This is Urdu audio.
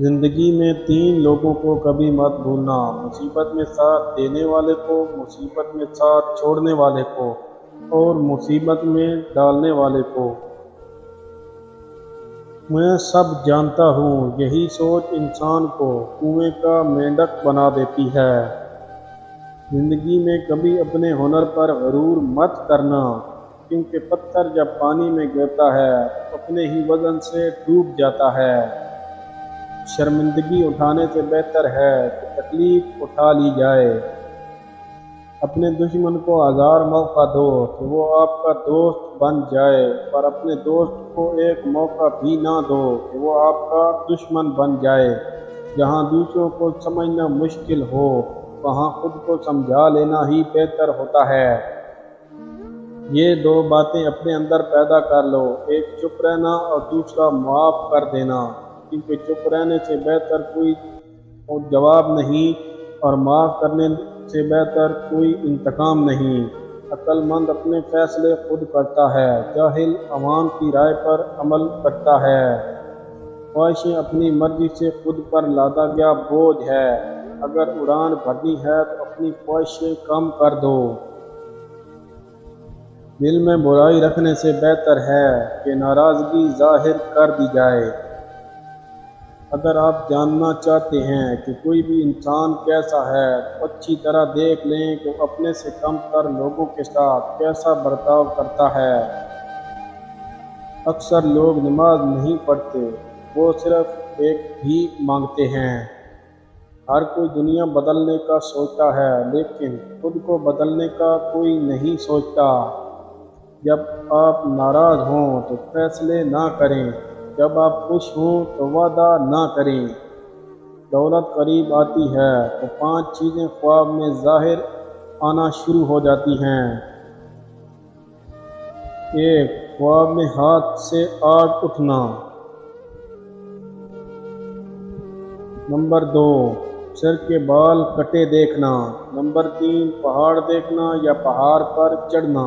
زندگی میں تین لوگوں کو کبھی مت بھولنا: مصیبت میں ساتھ دینے والے کو، مصیبت میں ساتھ چھوڑنے والے کو، اور مصیبت میں ڈالنے والے کو۔ میں سب جانتا ہوں، یہی سوچ انسان کو کنویں کا مینڈک بنا دیتی ہے۔ زندگی میں کبھی اپنے ہنر پر غرور مت کرنا، کیونکہ پتھر جب پانی میں گرتا ہے تو اپنے ہی وزن سے ڈوب جاتا ہے۔ شرمندگی اٹھانے سے بہتر ہے کہ تکلیف اٹھا لی جائے۔ اپنے دشمن کو ہزار موقع دو کہ وہ آپ کا دوست بن جائے، پر اپنے دوست کو ایک موقع بھی نہ دو کہ وہ آپ کا دشمن بن جائے۔ جہاں دوسروں کو سمجھنا مشکل ہو، وہاں خود کو سمجھا لینا ہی بہتر ہوتا ہے۔ یہ دو باتیں اپنے اندر پیدا کر لو، ایک چپ رہنا اور دوسرا معاف کر دینا، کیونکہ چپ رہنے سے بہتر کوئی جواب نہیں اور معاف کرنے سے بہتر کوئی انتقام نہیں۔ عقل مند اپنے فیصلے خود کرتا ہے، جاہل عوام کی رائے پر عمل کرتا ہے۔ خواہشیں اپنی مرضی سے خود پر لادا گیا بوجھ ہے۔ اگر اڑان بھرنی ہے تو اپنی خواہشیں کم کر دو۔ دل میں برائی رکھنے سے بہتر ہے کہ ناراضگی ظاہر کر دی جائے۔ اگر آپ جاننا چاہتے ہیں کہ کوئی بھی انسان کیسا ہے تو اچھی طرح دیکھ لیں کہ وہ اپنے سے کم تر لوگوں کے ساتھ کیسا برتاؤ کرتا ہے۔ اکثر لوگ نماز نہیں پڑھتے، وہ صرف ایک بھیک مانگتے ہیں۔ ہر کوئی دنیا بدلنے کا سوچتا ہے، لیکن خود کو بدلنے کا کوئی نہیں سوچتا۔ جب آپ ناراض ہوں تو فیصلے نہ کریں، جب آپ خوش ہوں تو وعدہ نہ کریں۔ دولت قریب آتی ہے تو 5 چیزیں خواب میں ظاہر آنا شروع ہو جاتی ہیں۔ 1. خواب میں ہاتھ سے آگ اٹھنا۔ نمبر 2. سر کے بال کٹے دیکھنا۔ نمبر 3. پہاڑ دیکھنا یا پہاڑ پر چڑھنا۔